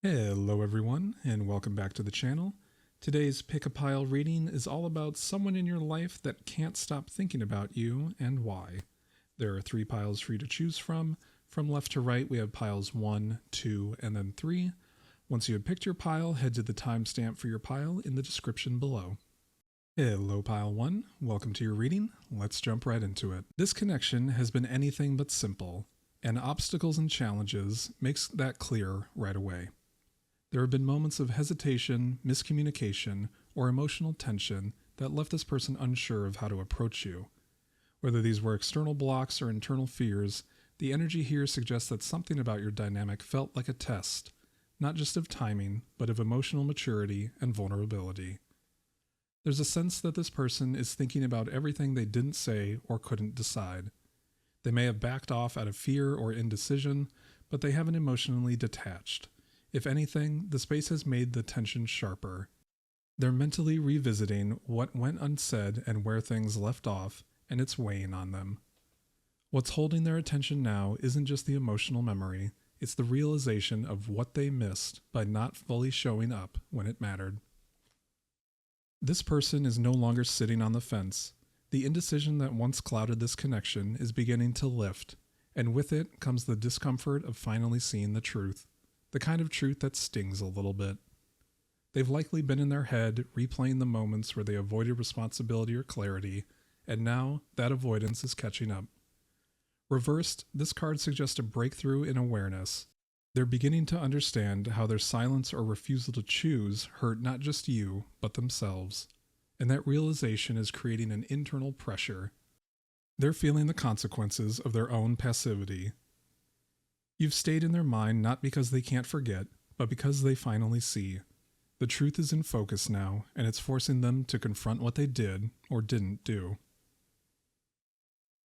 Hello everyone, and welcome back to the channel. Today's Pick a Pile reading is all about someone in your life that can't stop thinking about you and why. There are 3 piles for you to choose from. From left to right, we have piles 1, 2, and then 3. Once you have picked your pile, head to the timestamp for your pile in the description below. Hello Pile 1, welcome to your reading. Let's jump right into it. This connection has been anything but simple, and obstacles and challenges makes that clear right away. There have been moments of hesitation, miscommunication, or emotional tension that left this person unsure of how to approach you. Whether these were external blocks or internal fears, the energy here suggests that something about your dynamic felt like a test, not just of timing, but of emotional maturity and vulnerability. There's a sense that this person is thinking about everything they didn't say or couldn't decide. They may have backed off out of fear or indecision, but they haven't emotionally detached. If anything, the space has made the tension sharper. They're mentally revisiting what went unsaid and where things left off, and it's weighing on them. What's holding their attention now isn't just the emotional memory, it's the realization of what they missed by not fully showing up when it mattered. This person is no longer sitting on the fence. The indecision that once clouded this connection is beginning to lift, and with it comes the discomfort of finally seeing the truth. The kind of truth that stings a little bit. They've likely been in their head, replaying the moments where they avoided responsibility or clarity, and now that avoidance is catching up. Reversed, this card suggests a breakthrough in awareness. They're beginning to understand how their silence or refusal to choose hurt not just you, but themselves. And that realization is creating an internal pressure. They're feeling the consequences of their own passivity. You've stayed in their mind not because they can't forget, but because they finally see. The truth is in focus now, and it's forcing them to confront what they did or didn't do.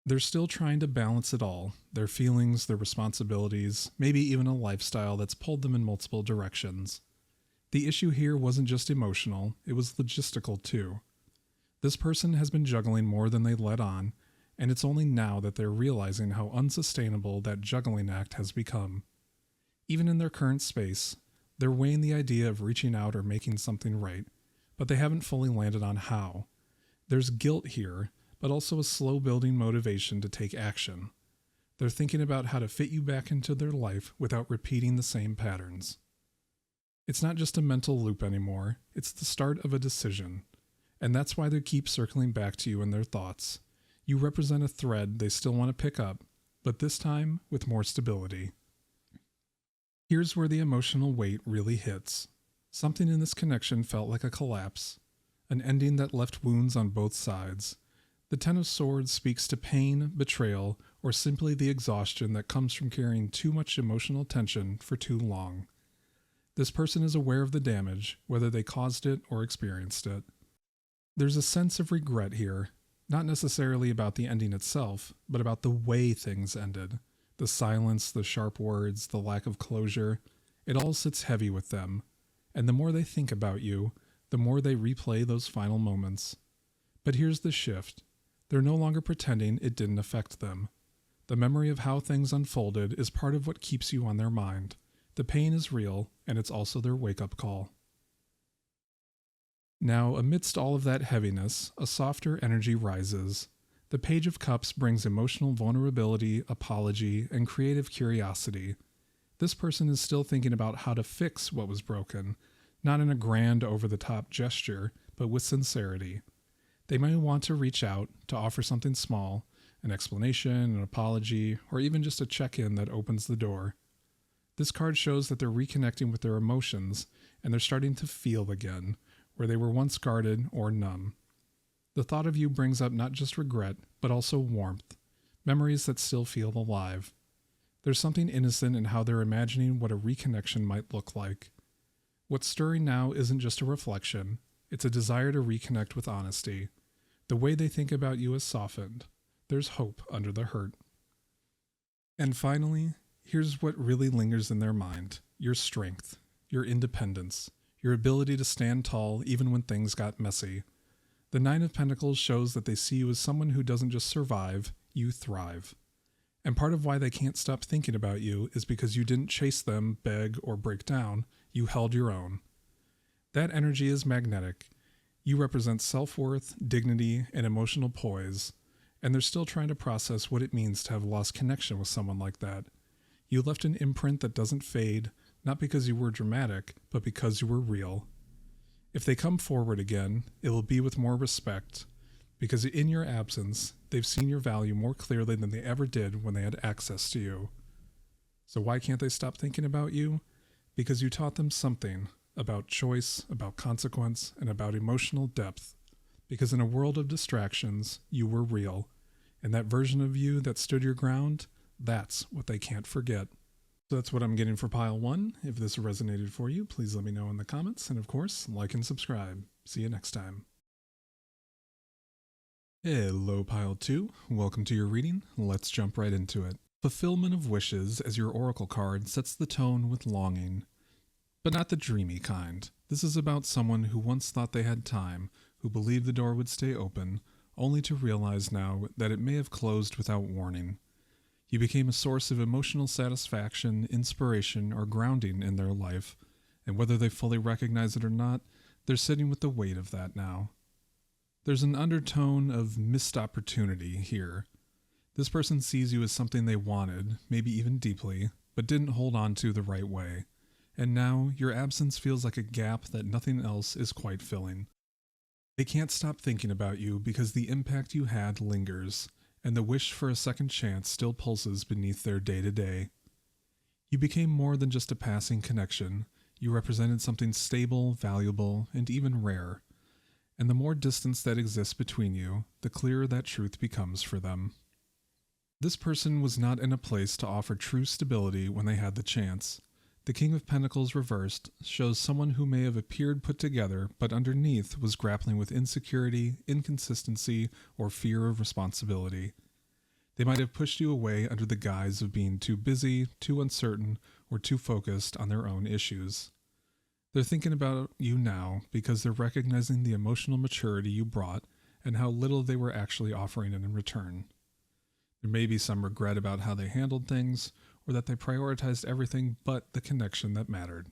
They're still trying to balance it all, their feelings, their responsibilities, maybe even a lifestyle that's pulled them in multiple directions. The issue here wasn't just emotional, it was logistical too. This person has been juggling more than they let on, and it's only now that they're realizing how unsustainable that juggling act has become. Even in their current space, they're weighing the idea of reaching out or making something right, but they haven't fully landed on how. There's guilt here, but also a slow-building motivation to take action. They're thinking about how to fit you back into their life without repeating the same patterns. It's not just a mental loop anymore, it's the start of a decision, and that's why they keep circling back to you in their thoughts. You represent a thread they still want to pick up, but this time with more stability. Here's where the emotional weight really hits. Something in this connection felt like a collapse, an ending that left wounds on both sides. The Ten of Swords speaks to pain, betrayal, or simply the exhaustion that comes from carrying too much emotional tension for too long. This person is aware of the damage, whether they caused it or experienced it. There's a sense of regret here. Not necessarily about the ending itself, but about the way things ended. The silence, the sharp words, the lack of closure, it all sits heavy with them. And the more they think about you, the more they replay those final moments. But here's the shift. They're no longer pretending it didn't affect them. The memory of how things unfolded is part of what keeps you on their mind. The pain is real, and it's also their wake-up call. Now, amidst all of that heaviness, a softer energy rises. The Page of Cups brings emotional vulnerability, apology, and creative curiosity. This person is still thinking about how to fix what was broken, not in a grand, over-the-top gesture, but with sincerity. They may want to reach out, to offer something small, an explanation, an apology, or even just a check-in that opens the door. This card shows that they're reconnecting with their emotions, and they're starting to feel again, where they were once guarded or numb. The thought of you brings up not just regret, but also warmth, memories that still feel alive. There's something innocent in how they're imagining what a reconnection might look like. What's stirring now isn't just a reflection, it's a desire to reconnect with honesty. The way they think about you has softened. There's hope under the hurt. And finally, here's what really lingers in their mind: your strength, your independence, your ability to stand tall even when things got messy. The Nine of Pentacles shows that they see you as someone who doesn't just survive, you thrive. And part of why they can't stop thinking about you is because you didn't chase them, beg, or break down. You held your own. That energy is magnetic. You represent self-worth, dignity, and emotional poise, and they're still trying to process what it means to have lost connection with someone like that. You left an imprint that doesn't fade, not because you were dramatic, but because you were real. If they come forward again, it will be with more respect, because in your absence, they've seen your value more clearly than they ever did when they had access to you. So why can't they stop thinking about you? Because you taught them something about choice, about consequence, and about emotional depth. Because in a world of distractions, you were real. And that version of you that stood your ground, that's what they can't forget. So that's what I'm getting for pile 1. If this resonated for you, please let me know in the comments. And of course, like and subscribe. See you next time. Hello, pile 2. Welcome to your reading. Let's jump right into it. Fulfillment of wishes as your oracle card sets the tone with longing. But not the dreamy kind. This is about someone who once thought they had time, who believed the door would stay open, only to realize now that it may have closed without warning. You became a source of emotional satisfaction, inspiration, or grounding in their life, and whether they fully recognize it or not, they're sitting with the weight of that now. There's an undertone of missed opportunity here. This person sees you as something they wanted, maybe even deeply, but didn't hold on to the right way. And now, your absence feels like a gap that nothing else is quite filling. They can't stop thinking about you because the impact you had lingers, and the wish for a second chance still pulses beneath their day-to-day. You became more than just a passing connection. You represented something stable, valuable, and even rare. And the more distance that exists between you, the clearer that truth becomes for them. This person was not in a place to offer true stability when they had the chance. The King of Pentacles reversed shows someone who may have appeared put together, but underneath was grappling with insecurity, inconsistency, or fear of responsibility. They might have pushed you away under the guise of being too busy, too uncertain, or too focused on their own issues. They're thinking about you now because they're recognizing the emotional maturity you brought and how little they were actually offering in return. There may be some regret about how they handled things, or that they prioritized everything but the connection that mattered.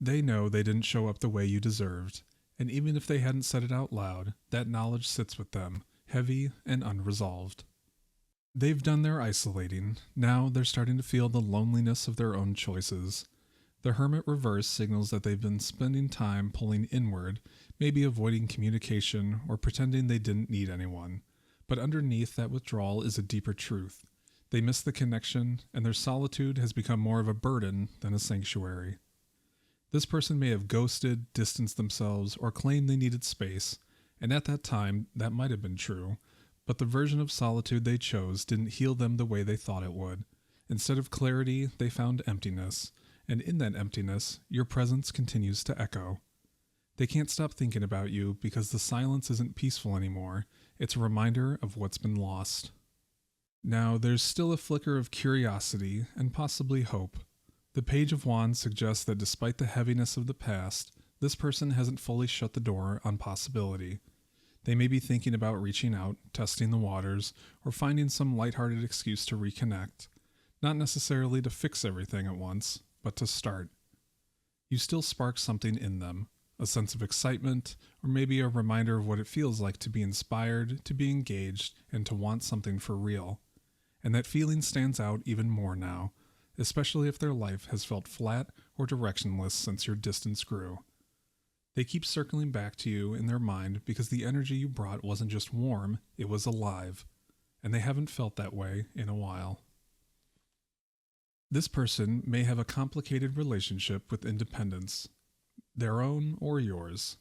They know they didn't show up the way you deserved, and even if they hadn't said it out loud, that knowledge sits with them, heavy and unresolved. They've done their isolating. Now they're starting to feel the loneliness of their own choices. The Hermit reverse signals that they've been spending time pulling inward, maybe avoiding communication or pretending they didn't need anyone. But underneath that withdrawal is a deeper truth. They miss the connection, and their solitude has become more of a burden than a sanctuary. This person may have ghosted, distanced themselves, or claimed they needed space, and at that time, that might have been true, but the version of solitude they chose didn't heal them the way they thought it would. Instead of clarity, they found emptiness, and in that emptiness, your presence continues to echo. They can't stop thinking about you because the silence isn't peaceful anymore. It's a reminder of what's been lost. Now, there's still a flicker of curiosity and possibly hope. The Page of Wands suggests that despite the heaviness of the past, this person hasn't fully shut the door on possibility. They may be thinking about reaching out, testing the waters, or finding some lighthearted excuse to reconnect. Not necessarily to fix everything at once, but to start. You still spark something in them, a sense of excitement, or maybe a reminder of what it feels like to be inspired, to be engaged, and to want something for real. And that feeling stands out even more now, especially if their life has felt flat or directionless since your distance grew. They keep circling back to you in their mind because the energy you brought wasn't just warm, it was alive, and they haven't felt that way in a while. This person may have a complicated relationship with independence, their own or yours.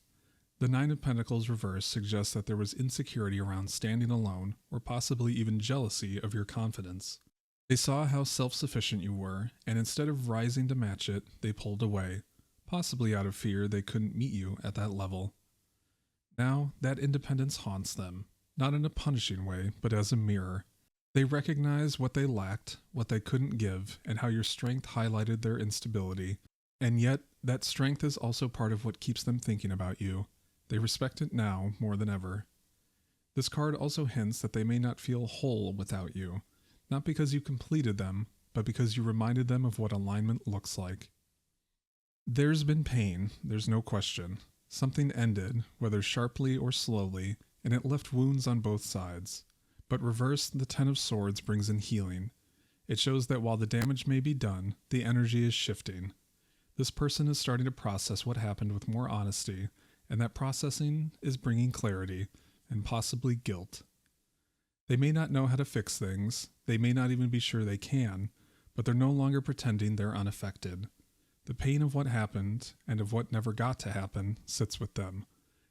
The Nine of Pentacles reverse suggests that there was insecurity around standing alone, or possibly even jealousy of your confidence. They saw how self-sufficient you were, and instead of rising to match it, they pulled away, possibly out of fear they couldn't meet you at that level. Now, that independence haunts them, not in a punishing way, but as a mirror. They recognize what they lacked, what they couldn't give, and how your strength highlighted their instability. And yet, that strength is also part of what keeps them thinking about you. They respect it now more than ever. This card also hints that they may not feel whole without you, not because you completed them, but because you reminded them of what alignment looks like. There's been pain, there's no question. Something ended, whether sharply or slowly, and it left wounds on both sides. But reversed, the Ten of Swords brings in healing. It shows that while the damage may be done, the energy is shifting. This person is starting to process what happened with more honesty, and that processing is bringing clarity, and possibly guilt. They may not know how to fix things, they may not even be sure they can, but they're no longer pretending they're unaffected. The pain of what happened, and of what never got to happen, sits with them,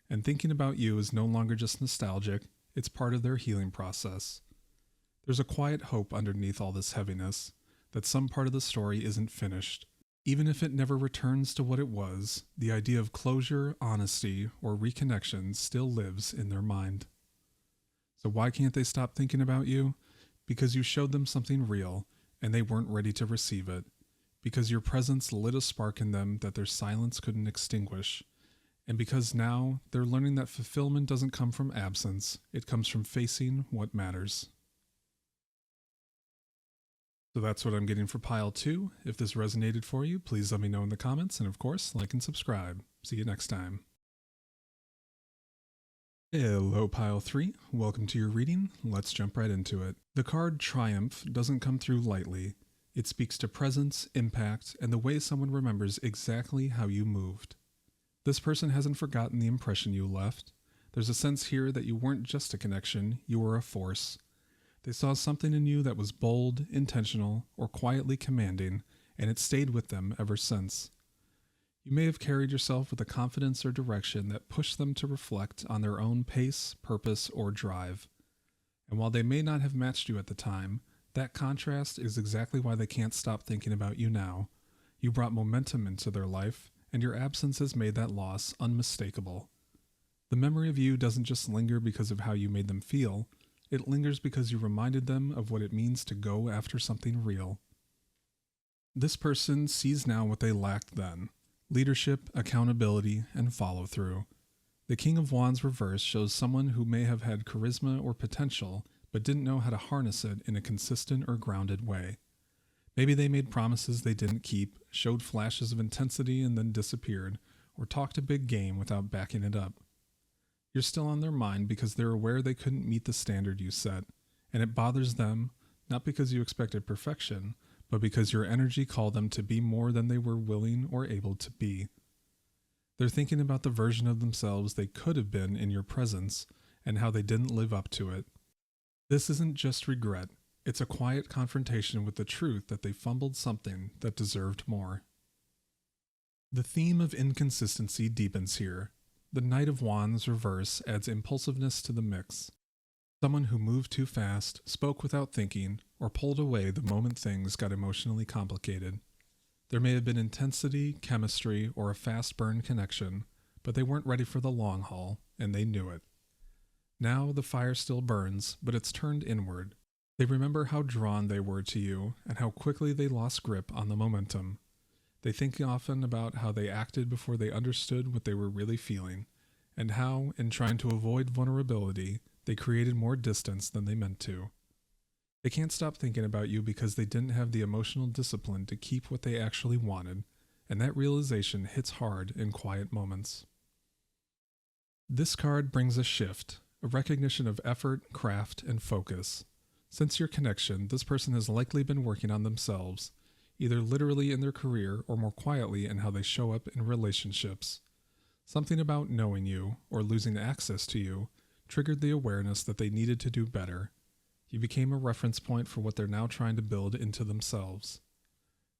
and thinking about you is no longer just nostalgic, it's part of their healing process. There's a quiet hope underneath all this heaviness, that some part of the story isn't finished. Even if it never returns to what it was, the idea of closure, honesty, or reconnection still lives in their mind. So why can't they stop thinking about you? Because you showed them something real, and they weren't ready to receive it. Because your presence lit a spark in them that their silence couldn't extinguish. And because now they're learning that fulfillment doesn't come from absence, it comes from facing what matters. So that's what I'm getting for pile 2. If this resonated for you, please let me know in the comments, and of course, like and subscribe. See you next time. Hello pile 3, welcome to your reading. Let's jump right into it. The card Triumph doesn't come through lightly. It speaks to presence, impact, and the way someone remembers exactly how you moved. This person hasn't forgotten the impression you left. There's a sense here that you weren't just a connection, you were a force. They saw something in you that was bold, intentional, or quietly commanding, and it stayed with them ever since. You may have carried yourself with a confidence or direction that pushed them to reflect on their own pace, purpose, or drive. And while they may not have matched you at the time, that contrast is exactly why they can't stop thinking about you now. You brought momentum into their life, and your absence has made that loss unmistakable. The memory of you doesn't just linger because of how you made them feel, it lingers because you reminded them of what it means to go after something real. This person sees now what they lacked then: leadership, accountability, and follow-through. The King of Wands reverse shows someone who may have had charisma or potential, but didn't know how to harness it in a consistent or grounded way. Maybe they made promises they didn't keep, showed flashes of intensity and then disappeared, or talked a big game without backing it up. You're still on their mind because they're aware they couldn't meet the standard you set, and it bothers them, not because you expected perfection, but because your energy called them to be more than they were willing or able to be. They're thinking about the version of themselves they could have been in your presence, and how they didn't live up to it. This isn't just regret, it's a quiet confrontation with the truth that they fumbled something that deserved more. The theme of inconsistency deepens here. The Knight of Wands reverse adds impulsiveness to the mix. Someone who moved too fast, spoke without thinking, or pulled away the moment things got emotionally complicated. There may have been intensity, chemistry, or a fast burn connection, but they weren't ready for the long haul, and they knew it. Now the fire still burns, but it's turned inward. They remember how drawn they were to you, and how quickly they lost grip on the momentum. They think often about how they acted before they understood what they were really feeling, and how, in trying to avoid vulnerability, they created more distance than they meant to. They can't stop thinking about you because they didn't have the emotional discipline to keep what they actually wanted, and that realization hits hard in quiet moments. This card brings a shift, a recognition of effort, craft, and focus. Since your connection, this person has likely been working on themselves, either literally in their career or more quietly in how they show up in relationships. Something about knowing you, or losing access to you, triggered the awareness that they needed to do better. You became a reference point for what they're now trying to build into themselves.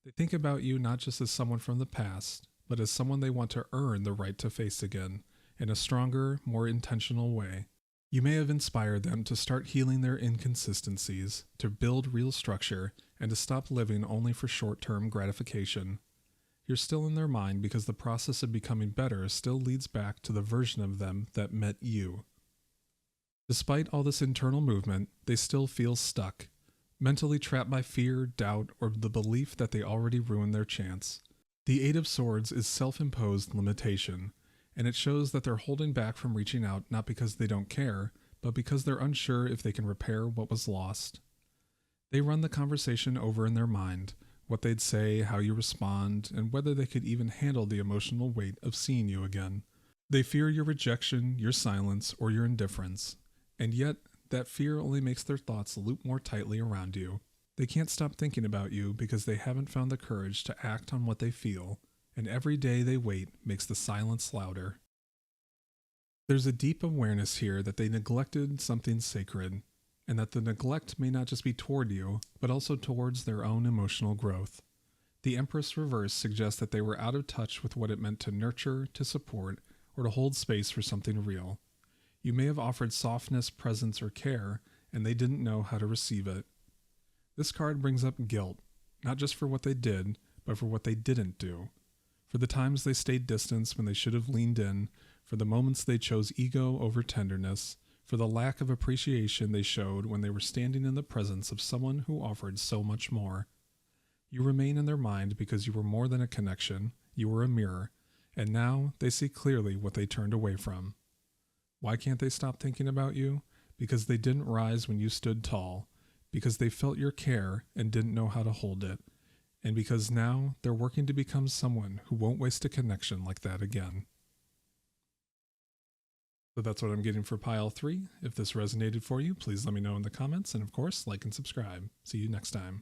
They think about you not just as someone from the past, but as someone they want to earn the right to face again, in a stronger, more intentional way. You may have inspired them to start healing their inconsistencies, to build real structure, and to stop living only for short-term gratification. You're still in their mind because the process of becoming better still leads back to the version of them that met you. Despite all this internal movement, they still feel stuck, mentally trapped by fear, doubt, or the belief that they already ruined their chance. The Eight of Swords is self-imposed limitation, and it shows that they're holding back from reaching out not because they don't care, but because they're unsure if they can repair what was lost. They run the conversation over in their mind, what they'd say, how you respond, and whether they could even handle the emotional weight of seeing you again. They fear your rejection, your silence, or your indifference, and yet that fear only makes their thoughts loop more tightly around you. They can't stop thinking about you because they haven't found the courage to act on what they feel, and every day they wait makes the silence louder. There's a deep awareness here that they neglected something sacred, and that the neglect may not just be toward you, but also towards their own emotional growth. The Empress reverse suggests that they were out of touch with what it meant to nurture, to support, or to hold space for something real. You may have offered softness, presence, or care, and they didn't know how to receive it. This card brings up guilt, not just for what they did, but for what they didn't do. For the times they stayed distant when they should have leaned in, for the moments they chose ego over tenderness, for the lack of appreciation they showed when they were standing in the presence of someone who offered so much more. You remain in their mind because you were more than a connection, you were a mirror, and now they see clearly what they turned away from. Why can't they stop thinking about you? Because they didn't rise when you stood tall, because they felt your care and didn't know how to hold it, and because now they're working to become someone who won't waste a connection like that again. So that's what I'm getting for pile 3. If this resonated for you, please let me know in the comments, and of course, like and subscribe. See you next time.